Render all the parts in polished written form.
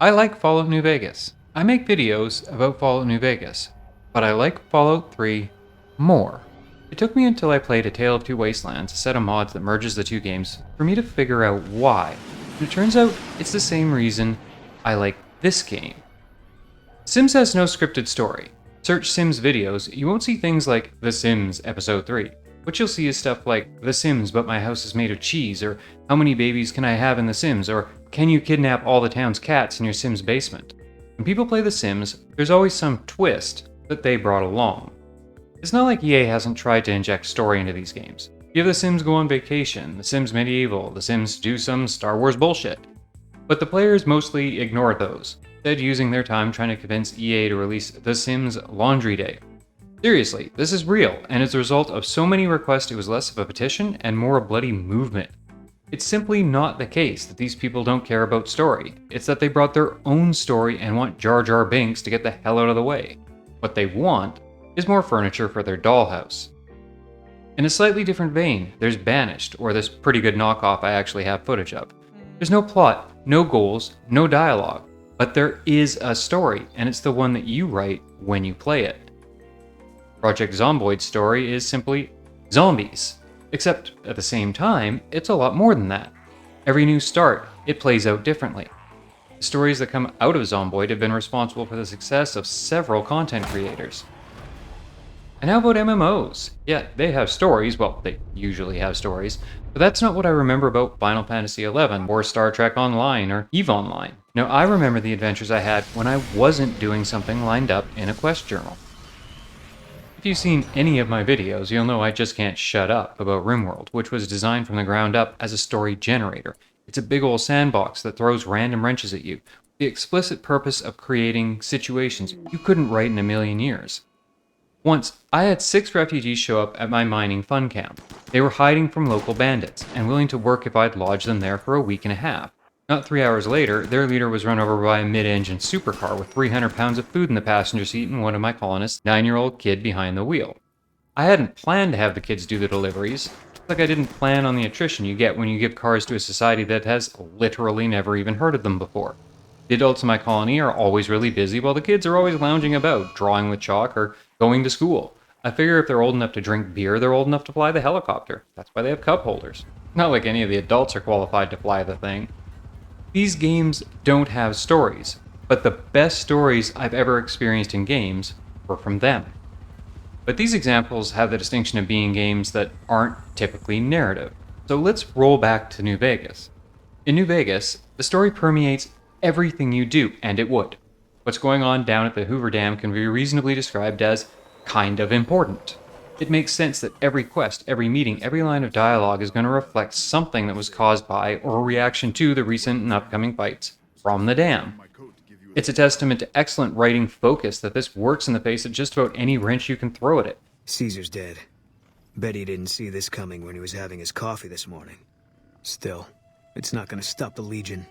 I like Fallout New Vegas. I make videos about Fallout New Vegas, but I like Fallout 3 more. It took me until I played A Tale of Two Wastelands, a set of mods that merges the two games, for me to figure out why. And it turns out it's the same reason I like this game. Sims has no scripted story. Search Sims videos, you won't see things like The Sims Episode 3. What you'll see is stuff like The Sims but my house is made of cheese, or how many babies can I have in The Sims, or can you kidnap all the town's cats in your Sims basement? When people play The Sims, there's always some twist that they brought along. It's not like EA hasn't tried to inject story into these games. You have The Sims Go on Vacation, The Sims Medieval, The Sims do some Star Wars bullshit. But the players mostly ignored those, instead using their time trying to convince EA to release The Sims Laundry Day. Seriously, this is real, and as a result of so many requests it was less of a petition and more a bloody movement. It's simply not the case that these people don't care about story, it's that they brought their own story and want Jar Jar Binks to get the hell out of the way. What they want is more furniture for their dollhouse. In a slightly different vein, there's Banished, or this pretty good knockoff I actually have footage of. There's no plot, no goals, no dialogue, but there is a story, and it's the one that you write when you play it. Project Zomboid's story is simply zombies, except at the same time, it's a lot more than that. Every new start, it plays out differently. The stories that come out of Zomboid have been responsible for the success of several content creators. And how about MMOs? Yeah, they have stories, well, they usually have stories, but that's not what I remember about Final Fantasy XI, or Star Trek Online, or EVE Online. No, I remember the adventures I had when I wasn't doing something lined up in a quest journal. If you've seen any of my videos, you'll know I just can't shut up about RimWorld, which was designed from the ground up as a story generator. It's a big old sandbox that throws random wrenches at you, with the explicit purpose of creating situations you couldn't write in a million years. Once, I had 6 refugees show up at my mining fun camp. They were hiding from local bandits, and willing to work if I'd lodge them there for a week and a half. Not 3 hours later, their leader was run over by a mid-engine supercar with 300 pounds of food in the passenger seat and one of my colonists' 9-year-old kid behind the wheel. I hadn't planned to have the kids do the deliveries, just like I didn't plan on the attrition you get when you give cars to a society that has literally never even heard of them before. The adults in my colony are always really busy while the kids are always lounging about, drawing with chalk, or going to school. I figure if they're old enough to drink beer, they're old enough to fly the helicopter. That's why they have cup holders. Not like any of the adults are qualified to fly the thing. These games don't have stories, but the best stories I've ever experienced in games were from them. But these examples have the distinction of being games that aren't typically narrative. So let's roll back to New Vegas. In New Vegas, the story permeates everything you do, and it would. What's going on down at the Hoover Dam can be reasonably described as kind of important. It makes sense that every quest, every meeting, every line of dialogue is going to reflect something that was caused by or a reaction to the recent and upcoming fights from the dam. It's a testament to excellent writing focus that this works in the face of just about any wrench you can throw at it. Caesar's dead. Bet he didn't see this coming when he was having his coffee this morning. Still, it's not going to stop the Legion.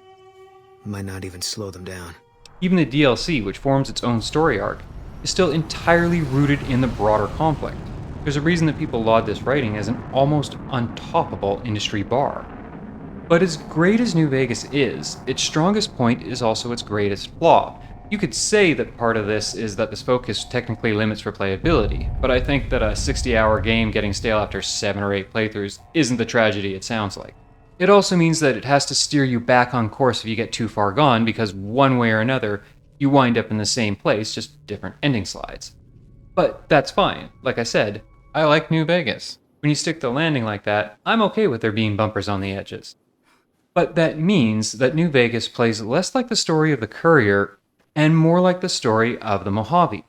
Might not even slow them down. Even the DLC, which forms its own story arc, is still entirely rooted in the broader conflict. There's a reason that people laud this writing as an almost untoppable industry bar. But as great as New Vegas is, its strongest point is also its greatest flaw. You could say that part of this is that this focus technically limits replayability, but I think that a 60-hour game getting stale after 7 or 8 playthroughs isn't the tragedy it sounds like. It also means that it has to steer you back on course if you get too far gone, because one way or another, you wind up in the same place, just different ending slides. But that's fine. Like I said, I like New Vegas. When you stick the landing like that, I'm okay with there being bumpers on the edges. But that means that New Vegas plays less like the story of the Courier and more like the story of the Mojave.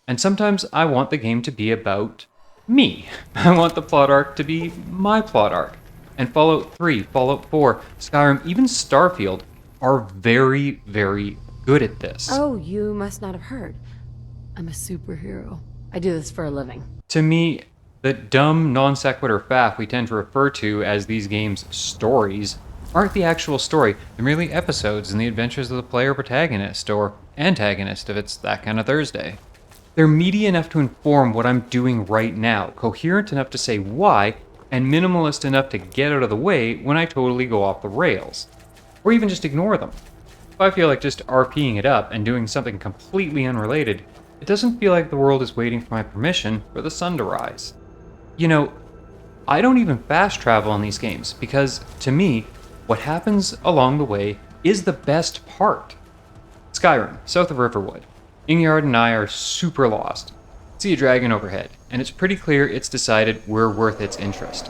And sometimes I want the game to be about me. I want the plot arc to be my plot arc. And Fallout 3, Fallout 4, Skyrim, even Starfield are very, very good at this. Oh, you must not have heard. I'm a superhero. I do this for a living. To me, the dumb non sequitur faff we tend to refer to as these games' stories aren't the actual story. They're merely episodes in the adventures of the player protagonist, or antagonist if it's that kind of Thursday. They're meaty enough to inform what I'm doing right now, coherent enough to say why, and minimalist enough to get out of the way when I totally go off the rails. Or even just ignore them. If I feel like just RPing it up and doing something completely unrelated, it doesn't feel like the world is waiting for my permission for the sun to rise. You know, I don't even fast travel in these games because, to me, what happens along the way is the best part. Skyrim, south of Riverwood. Ingyard and I are super lost. See a dragon overhead, and it's pretty clear it's decided we're worth its interest.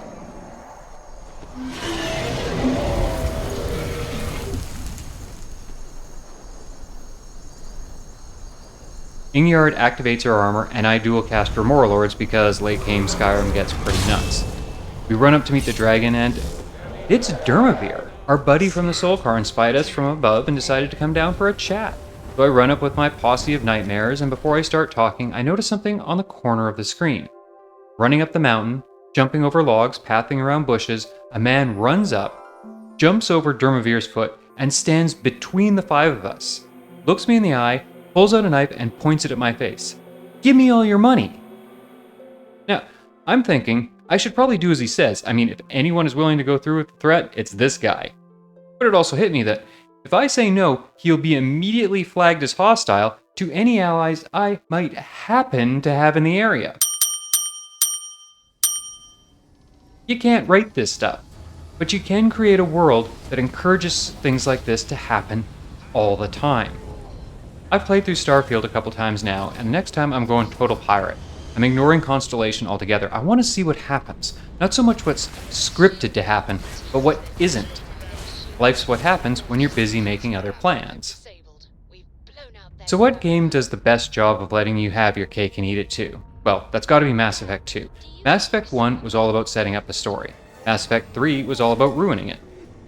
Ingyard activates our armor, and I dual cast Grimoire Lords because late game Skyrim gets pretty nuts. We run up to meet the dragon, and it's Dermavir. Our buddy from the Soul Cairn spied us from above and decided to come down for a chat. So I run up with my posse of nightmares, and before I start talking, I notice something on the corner of the screen. Running up the mountain, jumping over logs, pathing around bushes, a man runs up, jumps over Dermavir's foot, and stands between the five of us. Looks me in the eye, pulls out a knife, and points it at my face. "Give me all your money!" Now, I'm thinking, I should probably do as he says. I mean, if anyone is willing to go through with the threat, it's this guy. But it also hit me that if I say no, he'll be immediately flagged as hostile to any allies I might happen to have in the area. You can't write this stuff, but you can create a world that encourages things like this to happen all the time. I've played through Starfield a couple times now, and next time I'm going total pirate. I'm ignoring Constellation altogether. I want to see what happens. Not so much what's scripted to happen, but what isn't. Life's what happens when you're busy making other plans. So what game does the best job of letting you have your cake and eat it too? Well, that's got to be Mass Effect 2. Mass Effect 1 was all about setting up the story. Mass Effect 3 was all about ruining it.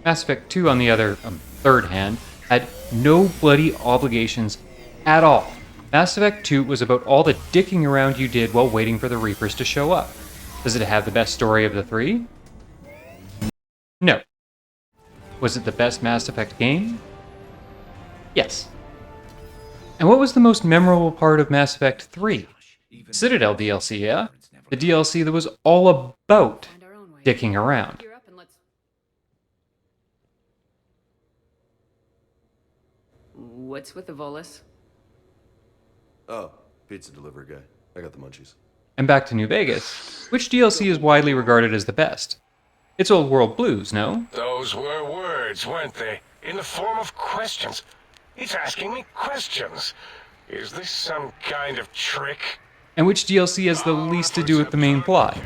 Mass Effect 2, on the other, third hand, had no bloody obligations at all. Mass Effect 2 was about all the dicking around you did while waiting for the Reapers to show up. Does it have the best story of the three? No. Was it the best Mass Effect game? Yes. And what was the most memorable part of Mass Effect 3? Citadel DLC, yeah? The DLC that was all about dicking around. What's with the Volus? Oh, pizza delivery guy. I got the munchies. And back to New Vegas, which DLC is widely regarded as the best? It's Old World Blues, no? Those were words, weren't they? In the form of questions. It's asking me questions. Is this some kind of trick? And which DLC has the least to do with the main plot?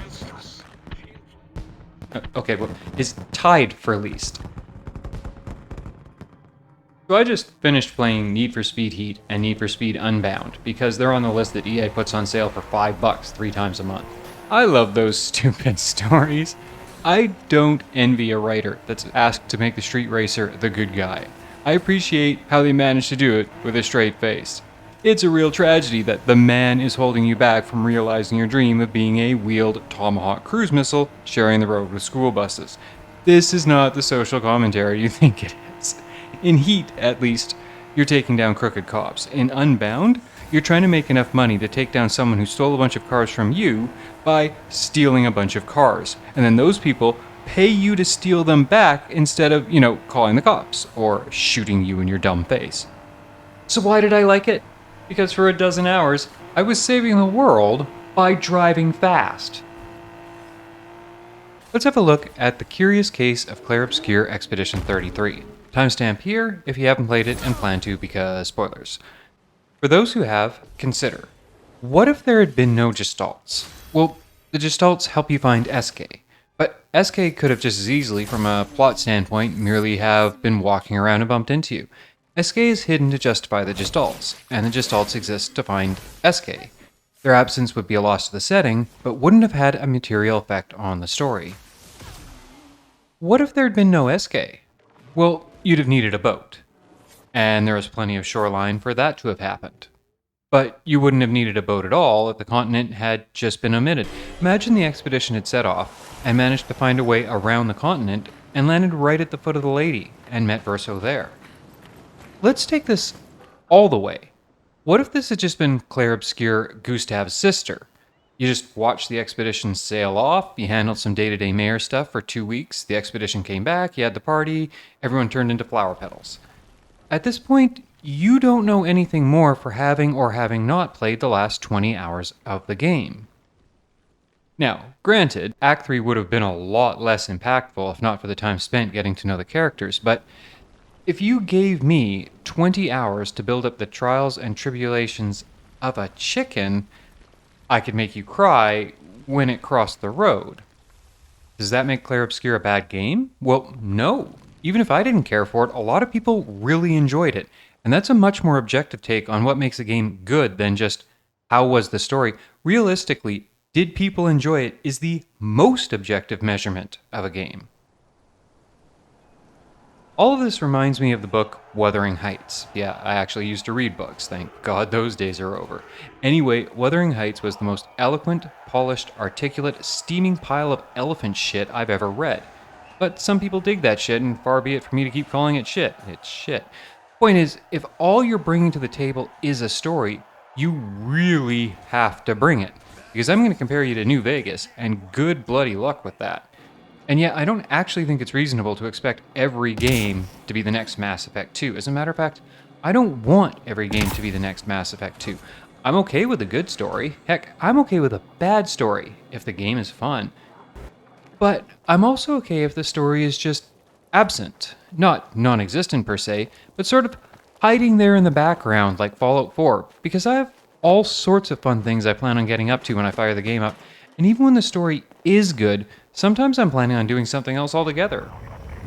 Okay, well, is tied for least. So I just finished playing Need for Speed Heat and Need for Speed Unbound because they're on the list that EA puts on sale for $5 3 times a month. I love those stupid stories. I don't envy a writer that's asked to make the street racer the good guy. I appreciate how they managed to do it with a straight face. It's a real tragedy that the man is holding you back from realizing your dream of being a wheeled Tomahawk cruise missile sharing the road with school buses. This is not the social commentary you think it is. In Heat, at least, you're taking down crooked cops. In Unbound, you're trying to make enough money to take down someone who stole a bunch of cars from you by stealing a bunch of cars. And then those people pay you to steal them back instead of, calling the cops or shooting you in your dumb face. So why did I like it? Because for a dozen hours, I was saving the world by driving fast. Let's have a look at the curious case of Clair Obscur Expedition 33. Timestamp here if you haven't played it and plan to because spoilers. For those who have, consider, what if there had been no Gestalts? Well, the Gestalts help you find SK, but SK could have just as easily, from a plot standpoint, merely have been walking around and bumped into you. SK is hidden to justify the Gestalts, and the Gestalts exist to find SK. Their absence would be a loss to the setting, but wouldn't have had a material effect on the story. What if there had been no SK? Well, you'd have needed a boat. And there was plenty of shoreline for that to have happened. But you wouldn't have needed a boat at all if the continent had just been omitted. Imagine the expedition had set off and managed to find a way around the continent and landed right at the foot of the lady and met Verso there. Let's take this all the way. What if this had just been Clair Obscur, Gustav's sister? You just watched the expedition sail off, you handled some day-to-day mayor stuff for 2 weeks, the expedition came back, you had the party, everyone turned into flower petals. at this point, you don't know anything more for having or having not played the last 20 hours of the game. Now, granted, Act 3 would have been a lot less impactful if not for the time spent getting to know the characters, but if you gave me 20 hours to build up the trials and tribulations of a chicken, I could make you cry when it crossed the road. Does that make Clair Obscur a bad game? Well, no. Even if I didn't care for it, a lot of people really enjoyed it. And that's a much more objective take on what makes a game good than just how was the story. Realistically, did people enjoy it is the most objective measurement of a game. All of this reminds me of the book Wuthering Heights. Yeah, I actually used to read books. Thank God those days are over. Anyway, Wuthering Heights was the most eloquent, polished, articulate, steaming pile of elephant shit I've ever read. But some people dig that shit, and far be it for me to keep calling it shit. It's shit. Point is, if all you're bringing to the table is a story, you really have to bring it. Because I'm going to compare you to New Vegas, and good bloody luck with that. And yet, I don't actually think it's reasonable to expect every game to be the next Mass Effect 2. As a matter of fact, I don't want every game to be the next Mass Effect 2. I'm okay with a good story. Heck, I'm okay with a bad story if the game is fun. But I'm also okay if the story is just absent. Not non-existent per se, but sort of hiding there in the background like Fallout 4. Because I have all sorts of fun things I plan on getting up to when I fire the game up. And even when the story is good, sometimes I'm planning on doing something else altogether.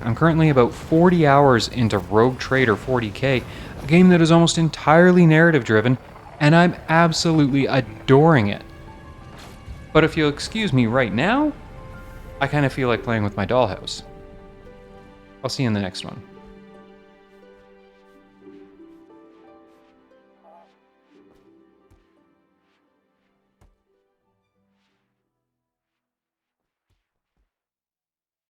I'm currently about 40 hours into Rogue Trader 40K, a game that is almost entirely narrative driven, and I'm absolutely adoring it. But if you'll excuse me right now, I kind of feel like playing with my dollhouse. I'll see you in the next one.